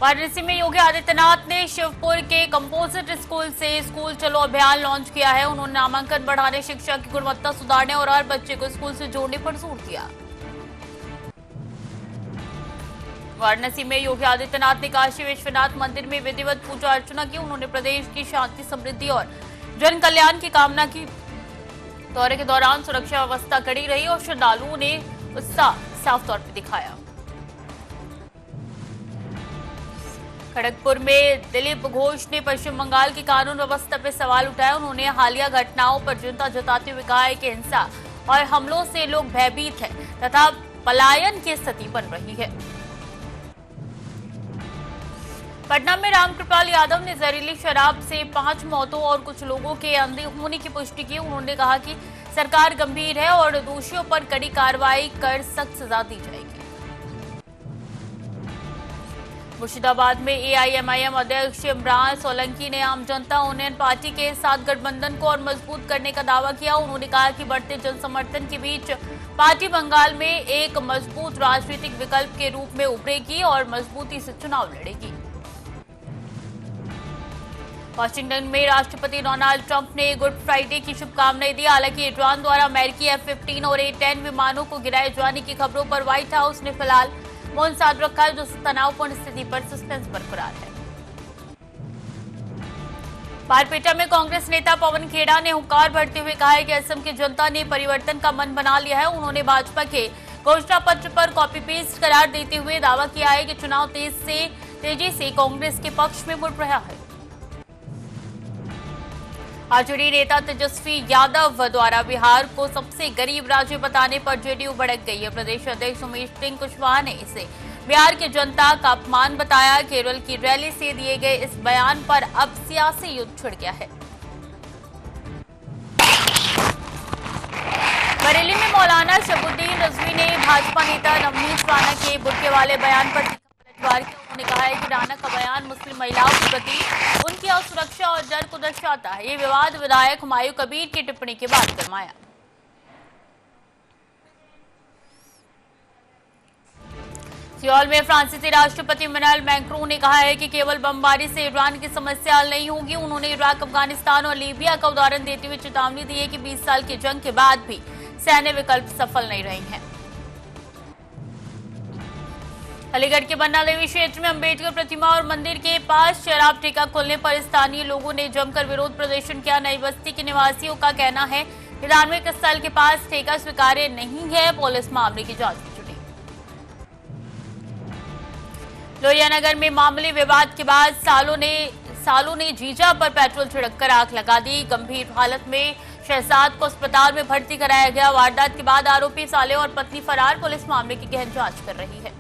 वाराणसी में योगी आदित्यनाथ ने शिवपुर के कंपोजिट स्कूल से स्कूल चलो अभियान लॉन्च किया है। उन्होंने नामांकन बढ़ाने, शिक्षा की गुणवत्ता सुधारने और हर बच्चे को स्कूल से जोड़ने पर जोर दिया। वाराणसी में योगी आदित्यनाथ ने काशी विश्वनाथ मंदिर में विधिवत पूजा अर्चना की। उन्होंने प्रदेश की शांति, समृद्धि और जन कल्याण की कामना की। दौरे के दौरान सुरक्षा व्यवस्था कड़ी रही और श्रद्धालुओं ने उत्साह साफ तौर पर दिखाया। खड़गपुर में दिलीप घोष ने पश्चिम बंगाल की कानून व्यवस्था पर सवाल उठाया। उन्होंने हालिया घटनाओं पर चिंता जताते हुए कहा है कि हिंसा और हमलों से लोग भयभीत हैं तथा पलायन की स्थिति बन रही है। पटना में रामकृपाल यादव ने जहरीली शराब से 5 मौतों और कुछ लोगों के अंधे होने की पुष्टि की। उन्होंने कहा कि सरकार गंभीर है और दोषियों पर कड़ी कार्रवाई कर सख्त सजा दी जाएगी। मुर्शिदाबाद में एआईएमआईएम अध्यक्ष इमरान सोलंकी ने आम जनता यूनियन पार्टी के साथ गठबंधन को और मजबूत करने का दावा किया। उन्होंने कहा कि बढ़ते जन समर्थन के बीच पार्टी बंगाल में एक मजबूत राजनीतिक विकल्प के रूप में उभरेगी और मजबूती से चुनाव लड़ेगी। वाशिंगटन में राष्ट्रपति डोनाल्ड ट्रंप ने गुड फ्राइडे की शुभकामनाएं दी। हालांकि ईरान द्वारा अमेरिकी F-15 और A-10 विमानों को गिराए जाने की खबरों पर व्हाइट हाउस ने फिलहाल मौन साध रखा है, जो तनावपूर्ण स्थिति पर सस्पेंस बरकरार है। बारपेटा में कांग्रेस नेता पवन खेड़ा ने हुंकार भरते हुए कहा है कि असम की जनता ने परिवर्तन का मन बना लिया है। उन्होंने भाजपा के घोषणा पत्र पर कॉपी पेस्ट करार देते हुए दावा किया है कि चुनाव तेजी से कांग्रेस के पक्ष में मुड़ रहा है। आरजेडी नेता तेजस्वी यादव द्वारा बिहार को सबसे गरीब राज्य बताने पर जेडीयू भड़क गई है। प्रदेश अध्यक्ष उमेश सिंह कुशवाहा ने इसे बिहार की जनता का अपमान बताया। केरल की रैली से दिए गए इस बयान पर अब सियासी युद्ध छिड़ गया है। बरेली में मौलाना शबुद्दीन रिजवी ने भाजपा नेता नवनीत राणा के बुर्के वाले बयान पर पलटवार किया। उन्होंने कहा है कि राणा का बयान मुस्लिम महिलाओं के प्रति उनकी असुरक्षा और डर को दर्शाता है। ये विवाद विधायक हुमायूं कबीर की टिप्पणी के बाद गरमाया। सियोल में फ्रांसीसी राष्ट्रपति इमैनुअल मैक्रों ने कहा है कि केवल बमबारी से ईरान की समस्या हल नहीं होगी। उन्होंने इराक, अफगानिस्तान और लीबिया का उदाहरण देते हुए चेतावनी दी है कि 20 साल की जंग के बाद भी सैन्य विकल्प सफल नहीं रहे हैं। अलीगढ़ के बन्ना देवी क्षेत्र में अंबेडकर प्रतिमा और मंदिर के पास शराब ठेका खोलने पर स्थानीय लोगों ने जमकर विरोध प्रदर्शन किया। नई बस्ती के निवासियों का कहना है कि धार्मिक स्थल के पास ठेका स्वीकार्य नहीं है। पुलिस मामले की जांच में जुटी। लोहियानगर में मामूली विवाद के बाद सालों ने जीजा पर पेट्रोल छिड़ककर आग लगा दी। गंभीर हालत में शहजाद को अस्पताल में भर्ती कराया गया। वारदात के बाद आरोपी साले और पत्नी फरार। पुलिस मामले की गहन जांच कर रही है।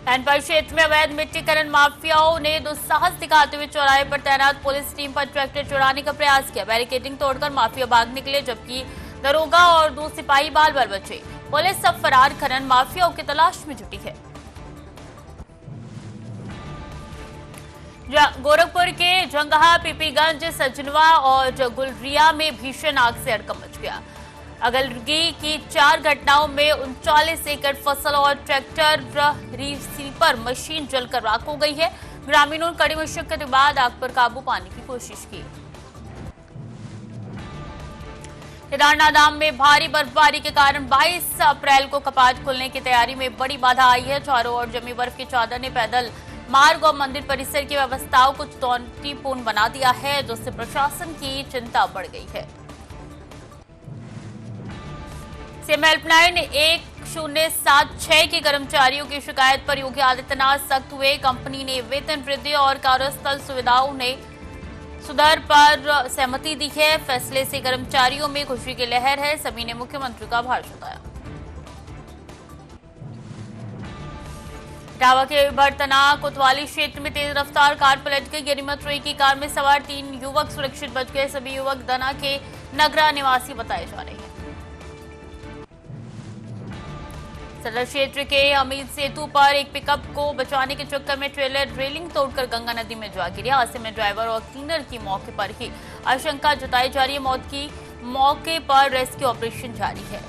एनपार क्षेत्र में अवैध मिट्टी खनन माफियाओं ने दुस्साहस दिखाते हुए चौराहे पर तैनात पुलिस टीम पर ट्रैक्टर चुराने का प्रयास किया। बैरिकेडिंग तोड़कर माफिया भाग निकले, जबकि दरोगा और 2 सिपाही बाल बाल बचे। पुलिस सब फरार खनन माफियाओं की तलाश में जुटी है। गोरखपुर के जंगहा, पीपीगंज, सजनवा और गुलरिया में भीषण आग से हड़कंप मच गया। अगलगी की 4 घटनाओं में 39 एकड़ फसल और ट्रैक्टर रिसीपर मशीन जलकर राख हो गई है। ग्रामीणों ने कड़ी मशक्कत के बाद आग पर काबू पाने की कोशिश की। केदारनाथ धाम में भारी बर्फबारी के कारण 22 अप्रैल को कपाट खुलने की तैयारी में बड़ी बाधा आई है। चारों ओर जमी बर्फ की चादर ने पैदल मार्ग और मंदिर परिसर की व्यवस्थाओं को चुनौतीपूर्ण बना दिया है, जिससे प्रशासन की चिंता बढ़ गई है। सीएम हेल्पलाइन 1076 के कर्मचारियों की शिकायत पर योगी आदित्यनाथ सख्त हुए। कंपनी ने वेतन वृद्धि और कार्यस्थल सुविधाओं ने सुधार पर सहमति दी है। फैसले से कर्मचारियों में खुशी की लहर है। सभी ने मुख्यमंत्री का आभार जताया। इटावा के भरतना कोतवाली क्षेत्र में तेज रफ्तार कार पलट गई। गरिमत रोई की कार में सवार 3 युवक सुरक्षित बच गए। सभी युवक दना के नगरा निवासी बताए जा रहे हैं। सदर क्षेत्र के अमीर सेतु पर एक पिकअप को बचाने के चक्कर में ट्रेलर रेलिंग तोड़कर गंगा नदी में जा गिरी। हादसे में ड्राइवर और क्लीनर की मौके पर ही आशंका जताई जा रही है। मौत की मौके पर रेस्क्यू ऑपरेशन जारी है।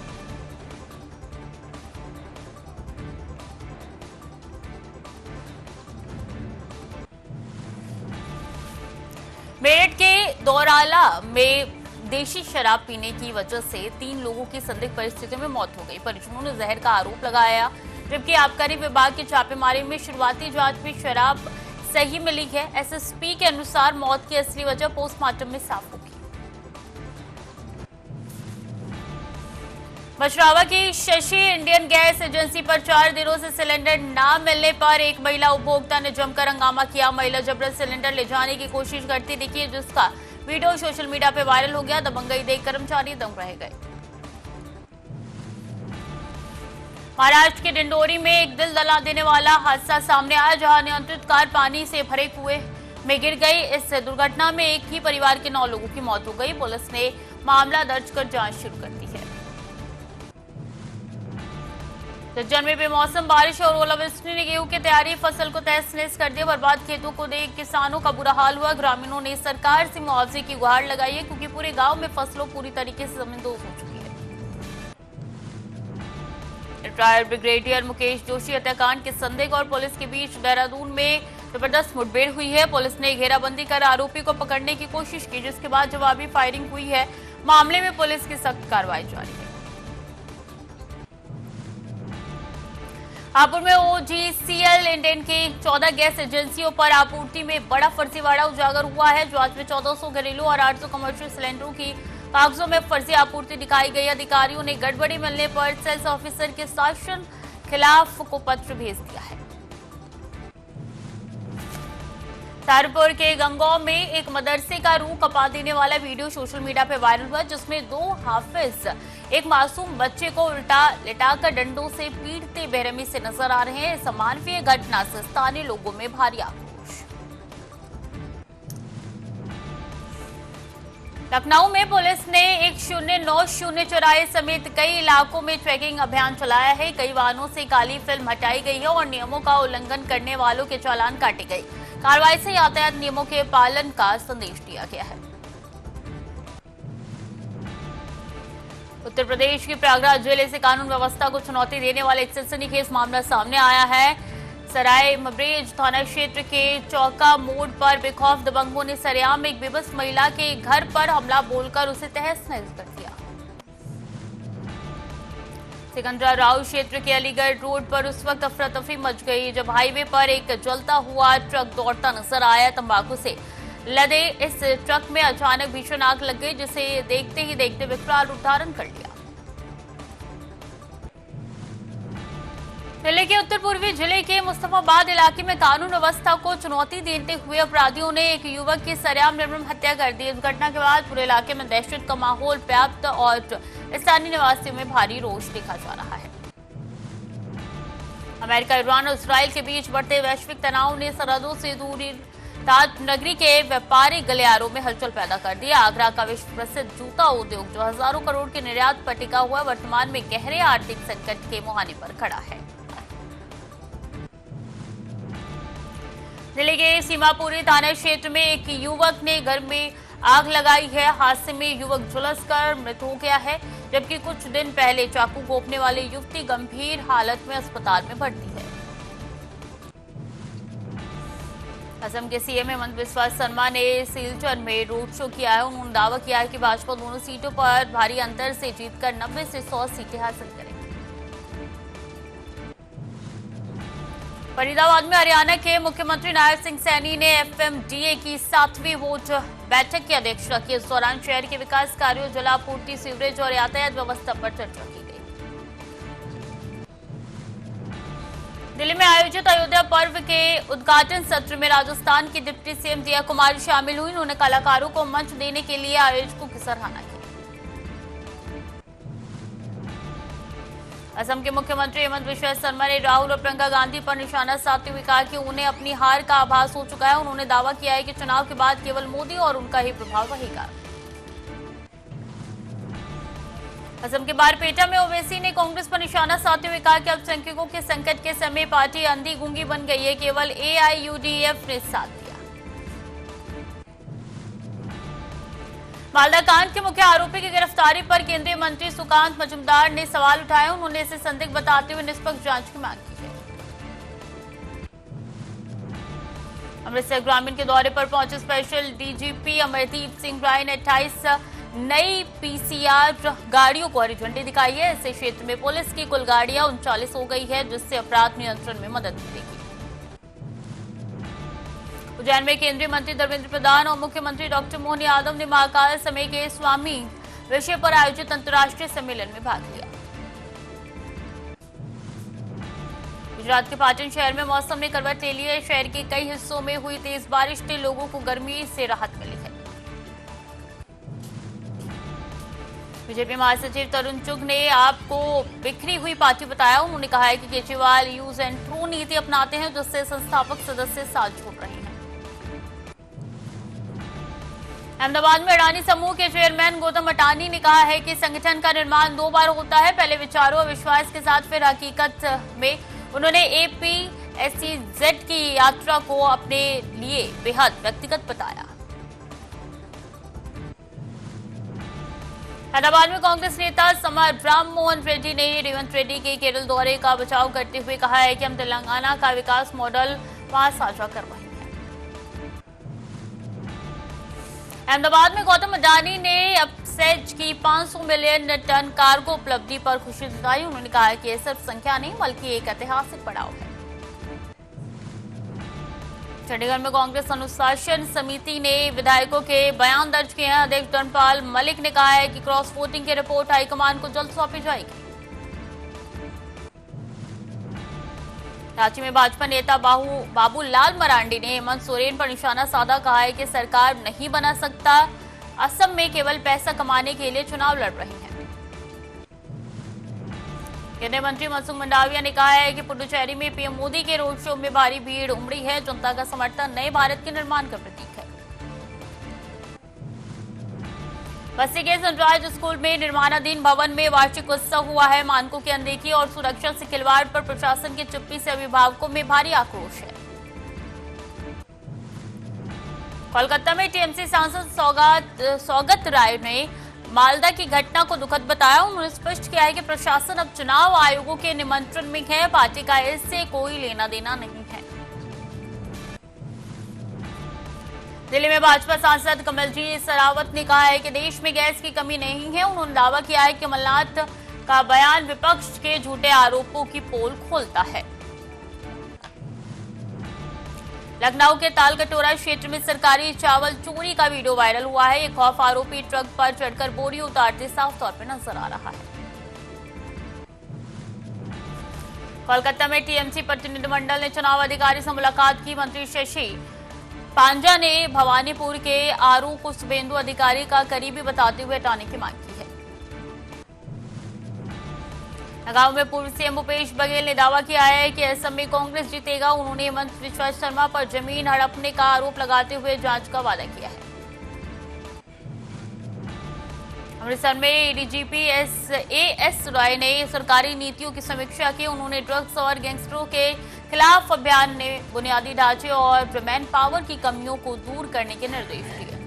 मेरठ के दौराला में देशी शराब पीने की वजह से 3 लोगों की संदिग्ध परिस्थितियों में मौत हो गई। परिजनों ने जहर का आरोप लगाया, जबकि आबकारी विभाग की छापेमारी में शुरुआती जांच में शराब सही मिली है। एसएसपी के अनुसार मौत की असली वजह पोस्टमार्टम में साफ होगी। मछरावा की शशि इंडियन गैस एजेंसी पर 4 दिनों से सिलेंडर न मिलने पर एक महिला उपभोक्ता ने जमकर हंगामा किया। महिला जबरन सिलेंडर ले जाने की कोशिश करती दिखी, जिसका वीडियो सोशल मीडिया पर वायरल हो गया। दबंगई देख कर्मचारी दंग रह गए। महाराष्ट्र के डिंडोरी में एक दिल दहला देने वाला हादसा सामने आया, जहां नियंत्रित कार पानी से भरे कुएं में गिर गई। इस दुर्घटना में एक ही परिवार के 9 लोगों की मौत हो गई। पुलिस ने मामला दर्ज कर जांच शुरू कर दी है। जज्जर में बेमौसम बारिश और ओलावृष्टि ने गेहूं की तैयारी फसल को तहस नहस कर दिया। बर्बाद खेतों को देख किसानों का बुरा हाल हुआ। ग्रामीणों ने सरकार से मुआवजे की गुहार लगाई है, क्योंकि पूरे गांव में फसलों पूरी तरीके से जमींदोज हो चुकी है। रिटायर्ड ब्रिगेडियर मुकेश जोशी हत्याकांड के संदिग्ध और पुलिस के बीच देहरादून में जबरदस्त मुठभेड़ हुई है। पुलिस ने घेराबंदी कर आरोपी को पकड़ने की कोशिश की, जिसके बाद जवाबी फायरिंग हुई है। मामले में पुलिस की सख्त कार्रवाई जारी है। हापुड़ में ओजीसीएल इंडियन की 14 गैस एजेंसियों पर आपूर्ति में बड़ा फर्जीवाड़ा उजागर हुआ है। जांच में 1400 घरेलू और 800 कमर्शियल सिलेंडरों की कागजों में फर्जी आपूर्ति दिखाई गई। अधिकारियों ने गड़बड़ी मिलने पर सेल्स ऑफिसर के शासन खिलाफ को पत्र भेज दिया है। सहारनपुर के गंगौर में एक मदरसे का रूह कपा देने वाला वीडियो सोशल मीडिया पर वायरल हुआ, जिसमें 2 हाफिज एक मासूम बच्चे को उल्टा लिटाकर डंडों से पीटते बेरहमी से नजर आ रहे हैं। इस अमानवीय घटना से स्थानीय लोगों में भारी आक्रोश। लखनऊ में पुलिस ने 1090 चौराहे समेत कई इलाकों में ट्रैकिंग अभियान चलाया है। कई वाहनों से काली फिल्म हटाई गई है और नियमों का उल्लंघन करने वालों के चालान काटे गए। कार्रवाई से यातायात नियमों के पालन का संदेश दिया गया है। उत्तर प्रदेश के प्रयागराज जिले से कानून व्यवस्था को चुनौती देने वाला एक सनसनीखेज मामला सामने आया है। सराय मब्रेज थाना क्षेत्र के चौका मोड़ पर बेखौफ दबंगों ने सरेआम एक बेबस महिला के घर पर हमला बोलकर उसे तहस नहस कर दिया। सिकंदरा राव क्षेत्र के अलीगढ़ रोड पर उस वक्त अफरा तफरी मच गई, जब हाईवे पर एक जलता हुआ ट्रक दौड़ता नजर आया। तंबाकू से लदे इस ट्रक में अचानक भीषण आग लग गई, जिसे देखते ही देखते विकराल रूप धारण कर लिया। दिल्ली के उत्तर पूर्वी जिले के मुस्तफाबाद इलाके में कानून व्यवस्था को चुनौती देते हुए अपराधियों ने एक युवक की सरेआम निर्मम हत्या कर दी। इस घटना के बाद पूरे इलाके में दहशत का माहौल व्याप्त और स्थानीय निवासियों में भारी रोष देखा जा रहा है। अमेरिका, ईरान और इसराइल के बीच बढ़ते वैश्विक तनाव ने सरहदों से दूरी ताज नगरी के व्यापारिक गलियारों में हलचल पैदा कर दिया। आगरा का विश्व प्रसिद्ध जूता उद्योग, जो हजारों करोड़ के निर्यात पर टिका हुआ, वर्तमान में गहरे आर्थिक संकट के मुहाने पर खड़ा है। दिल्ली के सीमापुरी थाना क्षेत्र में एक युवक ने घर में आग लगाई है। हादसे में युवक झुलसकर मृत हो गया है, जबकि कुछ दिन पहले चाकू घोंपने वाली युवती गंभीर हालत में अस्पताल में भर्ती है। असम के सीएम हेमंत बिस्वा शर्मा ने सिलचर में रोड शो किया है। उन्होंने दावा किया है कि भाजपा दोनों सीटों पर भारी अंतर से जीतकर 90 से 100 सीटें हासिल करेगी। फरीदाबाद में हरियाणा के मुख्यमंत्री नायब सिंह सैनी ने एफएमडीए की 7वीं वोट बैठक की अध्यक्षता की। इस दौरान शहर के विकास कार्यों, जलापूर्ति, सीवरेज और यातायात व्यवस्था पर चर्चा की गई। दिल्ली में आयोजित अयोध्या पर्व के उद्घाटन सत्र में राजस्थान की डिप्टी सीएम दिया कुमारी शामिल हुई। उन्होंने कलाकारों को मंच देने के लिए आयोजकों की सराहना की। असम के मुख्यमंत्री हेमंत बिस्वा शर्मा ने राहुल और प्रियंका गांधी पर निशाना साधते हुए कहा कि उन्हें अपनी हार का आभास हो चुका है। उन्होंने दावा किया है कि चुनाव के बाद केवल मोदी और उनका ही प्रभाव रहेगा। असम के बारपेटा में ओवैसी ने कांग्रेस पर निशाना साधते हुए कहा कि अल्पसंख्यकों के संकट के समय पार्टी अंधी गूंगी बन गई है, केवल एआईयूडीएफ ने साथ दिया। मालदा कांड के मुख्य आरोपी की गिरफ्तारी पर केंद्रीय मंत्री सुकांत मजूमदार ने सवाल उठाए। उन्होंने इसे संदिग्ध बताते हुए निष्पक्ष जांच की मांग की है। अमृतसर ग्रामीण के दौरे पर पहुंचे स्पेशल डीजीपी अमरदीप सिंह राय ने 28 नई पीसीआर गाड़ियों को हरी झंडी दिखाई है। इससे क्षेत्र में पुलिस की कुल गाड़ियां 39 हो गई है, जिससे अपराध नियंत्रण में मदद मिलेगी। उज्जैन में केंद्रीय मंत्री धर्मेंद्र प्रधान और मुख्यमंत्री डॉक्टर मोहन यादव ने महाकाल समय के स्वामी विषय पर आयोजित अंतर्राष्ट्रीय सम्मेलन में भाग लिया। गुजरात के पाटन शहर में मौसम ने करवट ले ली है। शहर के कई हिस्सों में हुई तेज बारिश से लोगों को गर्मी से राहत मिली है। बीजेपी महासचिव तरुण चुग ने आपको बिखरी हुई पार्टी बताया। उन्होंने कहा है कि केजरीवाल यूज एंड थ्रो नीति अपनाते हैं, जिससे संस्थापक सदस्य साथ छोड़ रहे हैं। अहमदाबाद में अडानी समूह के चेयरमैन गौतम अडानी ने कहा है कि संगठन का निर्माण 2 बार होता है, पहले विचारों और विश्वास के साथ, फिर हकीकत में। उन्होंने APSEZ की यात्रा को अपने लिए बेहद व्यक्तिगत बताया। हैदराबाद में कांग्रेस नेता समर राम मोहन रेड्डी ने रेवंत रेड्डी के केरल दौरे का बचाव करते हुए कहा है कि हम तेलंगाना का विकास मॉडल वहां साझा कर रहे हैं। अहमदाबाद में गौतम अडानी ने अपसेज की 500 मिलियन टन कार्गो उपलब्धि पर खुशी जताई। उन्होंने कहा कि यह सिर्फ संख्या नहीं बल्कि एक ऐतिहासिक पड़ाव है। चंडीगढ़ में कांग्रेस अनुशासन समिति ने विधायकों के बयान दर्ज किए हैं। अध्यक्ष धर्मपाल मलिक ने कहा है कि क्रॉस वोटिंग की रिपोर्ट हाईकमान को जल्द सौंपी जाएगी। रांची में भाजपा नेता बाबूलाल मरांडी ने हेमंत सोरेन पर निशाना साधा। कहा है कि सरकार नहीं बना सकता, असम में केवल पैसा कमाने के लिए चुनाव लड़ रही है। केंद्रीय मंत्री मनसुख मंडाविया ने कहा है कि पुडुचेरी में पीएम मोदी के रोड शो में भारी भीड़ उमड़ी है। जनता का समर्थन नए भारत के निर्माण का प्रतीक है। बस्ती के सनराइज स्कूल में निर्माणाधीन भवन में वार्षिक उत्सव हुआ है। मानकों की अनदेखी और सुरक्षा से खिलवाड़ पर प्रशासन की चुप्पी से अभिभावकों में भारी आक्रोश है। कोलकाता में टीएमसी सांसद सौगत राय ने मालदा की घटना को दुखद बताया। उन्होंने स्पष्ट किया है कि प्रशासन अब चुनाव आयोगों के निमंत्रण में है, पार्टी का इससे कोई लेना देना नहीं है। दिल्ली में भाजपा सांसद कमलजीत सरावत ने कहा है कि देश में गैस की कमी नहीं है। उन्होंने दावा किया है कि कमलनाथ का बयान विपक्ष के झूठे आरोपों की पोल खोलता है। लखनऊ के तालकटोरा क्षेत्र में सरकारी चावल चोरी का वीडियो वायरल हुआ है। एक खौफ आरोपी ट्रक पर चढ़कर बोरी उतारते साफ तौर पर नजर आ रहा है। कोलकाता में टीएमसी प्रतिनिधिमंडल ने चुनाव अधिकारी से मुलाकात की। मंत्री शशि पांजा ने भवानीपुर के आरओ को शुभेंदु अधिकारी का करीबी बताते हुए हटाने की मांग की है। नगांव में पूर्व सीएम भूपेश बघेल ने दावा किया है कि असम में कांग्रेस जीतेगा। उन्होंने हेमंत बिस्वा शर्मा पर जमीन हड़पने का आरोप लगाते हुए जांच का वादा किया है। अमृतसर में डीजीपी एस राय ने सरकारी नीतियों की समीक्षा की। उन्होंने ड्रग्स और गैंगस्टरों के खिलाफ अभियान ने बुनियादी ढांचे और मैन पावर की कमियों को दूर करने के निर्देश दिए।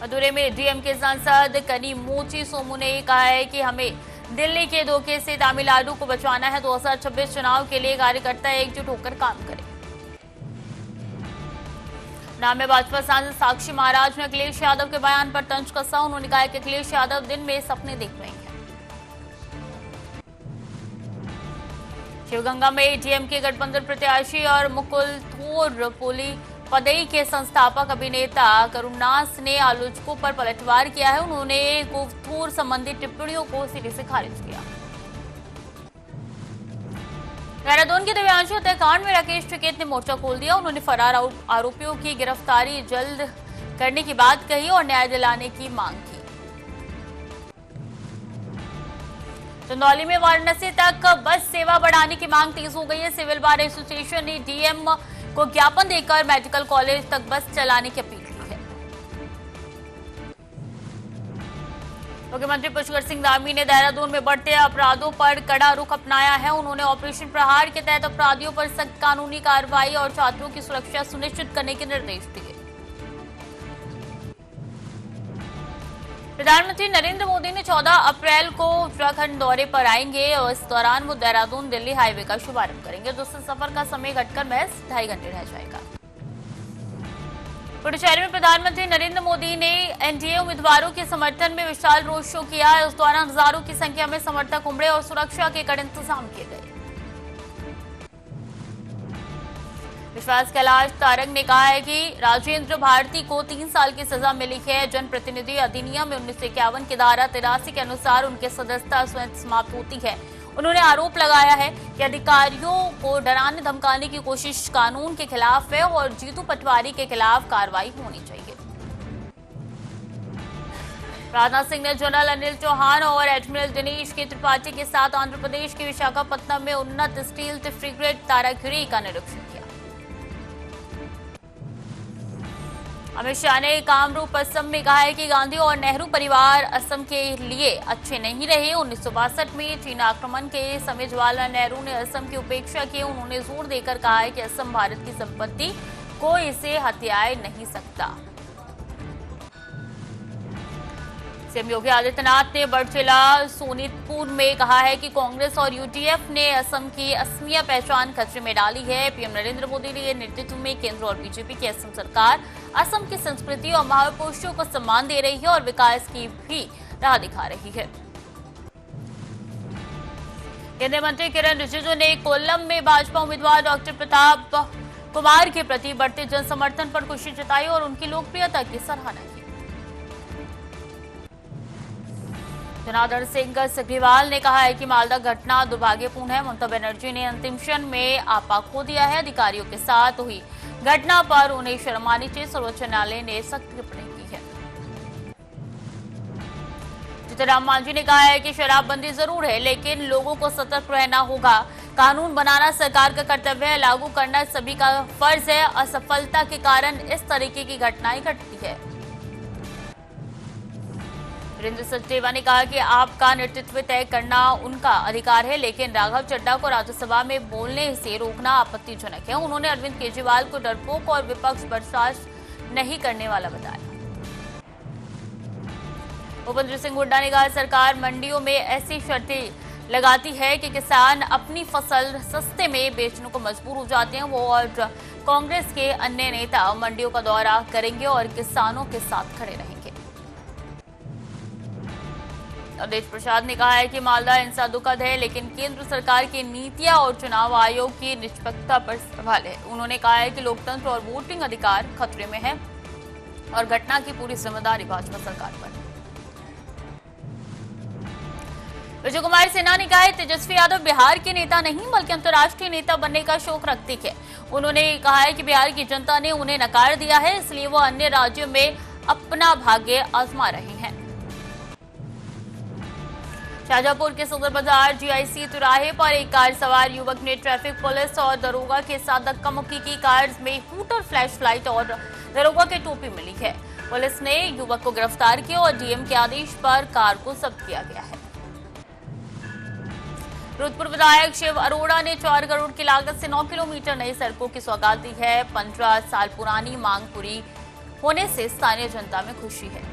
मदुरै में डीएमके सांसद कनिमोची सोमू ने कहा है कि हमें दिल्ली के धोखे से तमिलनाडु को बचाना है। 2026 चुनाव के लिए कार्यकर्ता एकजुट होकर काम करें। नाम में भाजपा सांसद साक्षी महाराज ने अखिलेश यादव के बयान पर तंज कसा। उन्होंने कहा कि अखिलेश यादव दिन में सपने देख रहे हैं। शिवगंगा में डीएमके गठबंधन प्रत्याशी और मुकुल थोरपोली पदई के संस्थापक अभिनेता करुणास ने आलोचकों पर पलटवार किया है। उन्होंने गुफ्तूर संबंधी टिप्पणियों को सिरे से खारिज किया। देहरादून के दिव्यांशु हत्याकांड में राकेश टिकैत ने मोर्चा खोल दिया। उन्होंने फरार आरोपियों की गिरफ्तारी जल्द करने की बात कही और न्याय दिलाने की मांग की। चंदौली में वाराणसी तक बस सेवा बढ़ाने की मांग तेज हो गई है। सिविल बार एसोसिएशन ने डीएम को ज्ञापन देकर मेडिकल कॉलेज तक बस चलाने की अपील की है। मुख्यमंत्री पुष्कर सिंह धामी ने देहरादून में बढ़ते अपराधों पर कड़ा रुख अपनाया है। उन्होंने ऑपरेशन प्रहार के तहत अपराधियों पर सख्त कानूनी कार्रवाई और छात्रों की सुरक्षा सुनिश्चित करने के निर्देश दिए। प्रधानमंत्री नरेंद्र मोदी ने 14 अप्रैल को उत्तराखंड दौरे पर आएंगे और इस दौरान वो देहरादून दिल्ली हाईवे का शुभारंभ करेंगे, जिससे सफर का समय घटकर महज 2.5 घंटे रह जाएगा। पुडुचेरी में प्रधानमंत्री नरेंद्र मोदी ने एनडीए उम्मीदवारों के समर्थन में विशाल रोड शो किया। इस दौरान हजारों की संख्या में समर्थक उमड़े और सुरक्षा के कड़े इंतजाम किए गए। विश्वास कैलाश तारंग ने कहा है कि राजेंद्र भारती को 3 साल की सजा मिली है। जनप्रतिनिधि अधिनियम में 1951 की धारा 83 के अनुसार उनकी सदस्यता स्वयं समाप्त होती है। उन्होंने आरोप लगाया है कि अधिकारियों को डराने धमकाने की कोशिश कानून के खिलाफ है और जीतू पटवारी के खिलाफ कार्रवाई होनी चाहिए। राजनाथ सिंह ने जनरल अनिल चौहान और एडमिरल दिनेश के त्रिपाठी के साथ आंध्र प्रदेश के विशाखापत्तनम में उन्नत स्टील फ्रिगेट तारागिरी का निरीक्षण किया। अमित शाह ने कामरूप असम में कहा है कि गांधी और नेहरू परिवार असम के लिए अच्छे नहीं रहे। 1962 में चीन आक्रमण के समय जवाहरलाल नेहरू ने असम की उपेक्षा की। उन्होंने जोर देकर कहा है कि असम भारत की संपत्ति, कोई इसे हथियाए नहीं सकता। सीएम योगी आदित्यनाथ ने बड़जिला सोनीतपुर में कहा है कि कांग्रेस और यूडीएफ ने असम की असमिया पहचान खतरे में डाली है। पीएम नरेंद्र मोदी के नेतृत्व में केंद्र और बीजेपी की असम सरकार असम की संस्कृति और महापुरुषों को सम्मान दे रही है और विकास की भी राह दिखा रही है। केंद्रीय मंत्री किरण रिजिजू ने कोल्लम में भाजपा उम्मीदवार डॉक्टर प्रताप कुमार के प्रति बढ़ते जन समर्थन पर खुशी जताई और उनकी लोकप्रियता की सराहना की। जनार्दन सिंह सिग्रीवाल ने कहा है कि मालदा घटना दुर्भाग्यपूर्ण है। ममता बनर्जी ने अंतिम क्षण में आपा खो दिया है। अधिकारियों के साथ हुई घटना पर उन्हें शर्म आनी चाहिए। सर्वोच्च न्यायालय ने सख्त टिप्पणी की है। जीतनराम मांझी ने कहा है कि शराबबंदी जरूर है, लेकिन लोगों को सतर्क रहना होगा। कानून बनाना सरकार का कर्तव्य है, लागू करना सभी का फर्ज है। असफलता के कारण इस तरीके की घटनाएं घटती है। वीरेंद्र सचदेवा ने कहा कि आपका नेतृत्व तय करना उनका अधिकार है, लेकिन राघव चड्ढा को राज्यसभा में बोलने से रोकना आपत्तिजनक है। उन्होंने अरविंद केजरीवाल को डरपोक और विपक्ष बर्दाश्त नहीं करने वाला बताया। भूपेंद्र सिंह हुड्डा ने कहा सरकार मंडियों में ऐसी शर्तें लगाती है कि किसान अपनी फसल सस्ते में बेचने को मजबूर हो जाते हैं। वो और कांग्रेस के अन्य नेता मंडियों का दौरा करेंगे और किसानों के साथ खड़े रहेंगे। अवधेश प्रसाद ने कहा है कि मालदा हिंसा दुखद है, लेकिन केंद्र सरकार की नीतियां और चुनाव आयोग की निष्पक्षता पर सवाल है। उन्होंने कहा है कि लोकतंत्र और वोटिंग अधिकार खतरे में है और घटना की पूरी जिम्मेदारी भाजपा सरकार पर है। विजय कुमार सिन्हा ने कहा है तेजस्वी यादव बिहार के नेता नहीं बल्कि अंतर्राष्ट्रीय नेता बनने का शौक रखती है। उन्होंने कहा है कि बिहार की जनता ने उन्हें नकार दिया है, इसलिए वो अन्य राज्यों में अपना भाग्य आजमा रहे हैं। शाहजहांपुर के सदर बाजार जीआईसी तिराहे पर एक कार सवार युवक ने ट्रैफिक पुलिस और दरोगा के साथ धक्का मुक्की की। कार में हूटर, फ्लैश लाइट और दरोगा की टोपी मिली है। पुलिस ने युवक को गिरफ्तार किया और डीएम के आदेश पर कार को जब्त किया गया है। रुद्रपुर विधायक शिव अरोड़ा ने 4 करोड़ की लागत से 9 किलोमीटर नई सड़कों की सौगात दी है। 15 साल पुरानी मांग पूरी होने से स्थानीय जनता में खुशी है।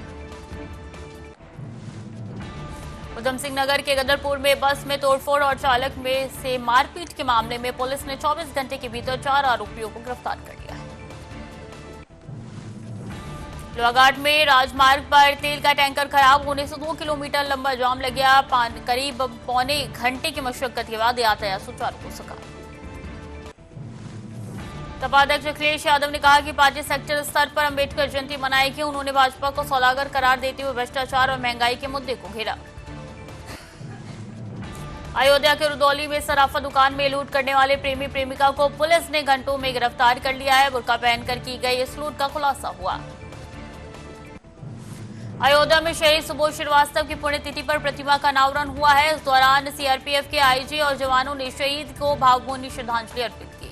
उधम सिंह नगर के गदरपुर में बस में तोड़फोड़ और चालक में से मारपीट के मामले में पुलिस ने 24 घंटे के भीतर 4 आरोपियों को गिरफ्तार कर लिया है। लोहाघाट में राजमार्ग पर तेल का टैंकर खराब होने से 2 किलोमीटर लंबा जाम लग गया। करीब पौने घंटे की मशक्कत के बाद यातायात सुचारू हो सका। सपा अध्यक्ष अखिलेश यादव ने कहा कि पार्टी सेक्टर स्तर पर अंबेडकर जयंती मनाएगी। उन्होंने भाजपा को सौदागर करार देते हुए भ्रष्टाचार और महंगाई के मुद्दे को घेरा। अयोध्या के रुदौली में सराफा दुकान में लूट करने वाले प्रेमी प्रेमिका को पुलिस ने घंटों में गिरफ्तार कर लिया है। बुर्का पहनकर की गई इस लूट का खुलासा हुआ। अयोध्या में शहीद सुबोध श्रीवास्तव की पुण्यतिथि पर प्रतिमा का अनावरण हुआ है। इस दौरान सीआरपीएफ के आईजी और जवानों ने शहीद को भावभीनी श्रद्धांजलि अर्पित की।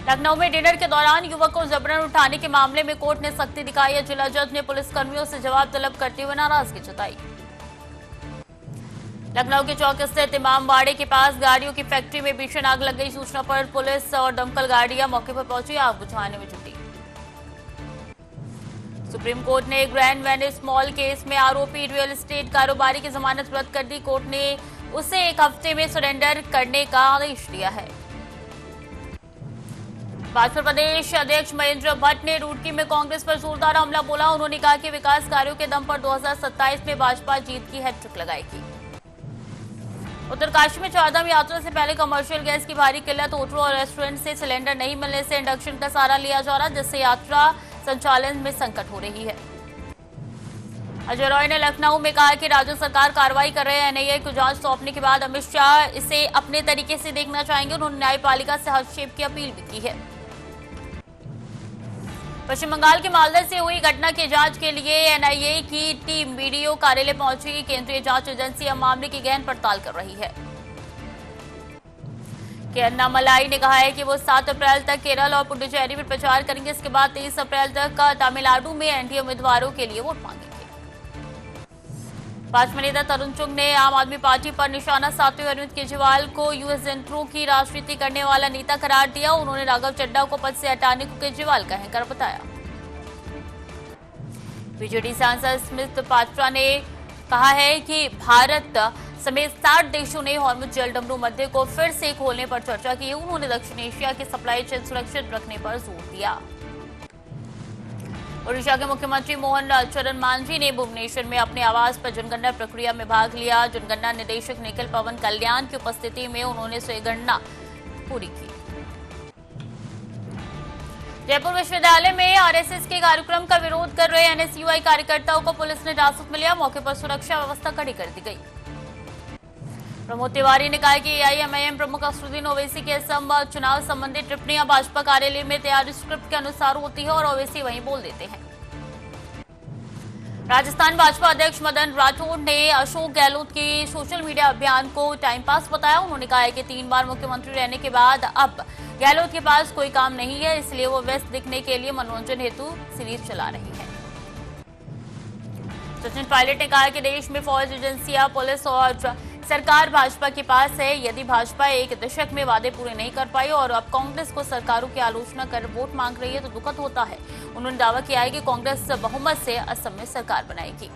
लखनऊ में डिनर के दौरान युवक को जबरन उठाने के मामले में कोर्ट ने सख्ती दिखाई है। जिला जज ने पुलिसकर्मियों से जवाब तलब करते हुए नाराजगी जताई। लखनऊ के चौक स्थित इमामबाड़े के पास गाड़ियों की फैक्ट्री में भीषण आग लग गई। सूचना पर पुलिस और दमकल गाड़ियां मौके पर पहुंची, आग बुझाने में जुटी। सुप्रीम कोर्ट ने ग्रैंड वेनिस मॉल केस में आरोपी रियल एस्टेट कारोबारी की जमानत रद्द कर दी। कोर्ट ने उसे 1 हफ्ते में सरेंडर करने का आदेश दिया है। भाजपा प्रदेश अध्यक्ष महेंद्र भट्ट ने रुड़की में कांग्रेस पर जोरदार हमला बोला। उन्होंने कहा कि विकास कार्यों के दम पर 2027 में भाजपा जीत की हैट्रिक लगाएगी। उत्तरकाशी में चारधाम यात्रा से पहले कमर्शियल गैस की भारी किल्लत। होटलों और रेस्टोरेंट से सिलेंडर नहीं मिलने से इंडक्शन का सहारा लिया जा रहा, जिससे यात्रा संचालन में संकट हो रही है। अजय रॉय ने लखनऊ में कहा कि राज्य सरकार कार्रवाई कर रहे एनआईए को जांच सौंपने के बाद अमित शाह इसे अपने तरीके से देखना चाहेंगे। उन्होंने न्यायपालिका से हस्तक्षेप की अपील भी की है। पश्चिम बंगाल के मालदा से हुई घटना की जांच के लिए एनआईए की टीम बीडीओ कार्यालय पहुंची। केंद्रीय जांच एजेंसी अब मामले की गहन पड़ताल कर रही है। अन्नामलाई ने कहा है कि वो 7 अप्रैल तक केरल और पुडुचेरी में प्रचार करेंगे। इसके बाद 23 अप्रैल तक तमिलनाडु में एनडीए उम्मीदवारों के लिए वोट मांगेंगे। भाजपा नेता तरुण चुग ने आम आदमी पार्टी पर निशाना साधते हुए अरविंद केजरीवाल को यूएस जंतरों की राजनीति करने वाला नेता करार दिया। उन्होंने राघव चड्ढा को पद से हटाने को केजरीवाल कहकर बताया। बीजेडी सांसद स्मित पात्रा ने कहा है कि भारत समेत 60 देशों ने हॉर्मुज जलडमरू मध्य को फिर से खोलने पर चर्चा की। उन्होंने दक्षिण एशिया की सप्लाई चेन सुरक्षित रखने पर जोर दिया। ओडिशा के मुख्यमंत्री मोहन चरण मांझी ने भुवनेश्वर में अपने आवास पर जनगणना प्रक्रिया में भाग लिया। जनगणना निदेशक निखिल पवन कल्याण की उपस्थिति में उन्होंने स्वयं पूरी की। जयपुर विश्वविद्यालय में आरएसएस के कार्यक्रम का विरोध कर रहे एनएसयूआई कार्यकर्ताओं को पुलिस ने हिरासत में लिया। मौके पर सुरक्षा व्यवस्था कड़ी कर दी गई। प्रमोद तिवारी ने कहा कि एआईएमआईएम प्रमुख असदुद्दीन ओवैसी के असम चुनाव संबंधी टिप्पणियां भाजपा कार्यालय में तैयार स्क्रिप्ट के अनुसार होती है और ओवैसी वहीं बोल देते हैं। राजस्थान भाजपा अध्यक्ष मदन राठौड़ ने अशोक गहलोत के सोशल मीडिया अभियान को टाइम पास बताया। उन्होंने कहा है कि 3 बार मुख्यमंत्री रहने के बाद अब गहलोत के पास कोई काम नहीं है, इसलिए वो व्यस्त दिखने के लिए मनोरंजन हेतु सीरीज चला रही है। सचिन पायलट ने कहा कि देश में फौज, एजेंसियां, पुलिस और सरकार भाजपा के पास है। यदि भाजपा 1 दशक में वादे पूरे नहीं कर पाई और अब कांग्रेस को सरकारों की आलोचना कर वोट मांग रही है तो दुखद होता है। उन्होंने दावा किया है कि कांग्रेस बहुमत से असम में सरकार बनाएगी।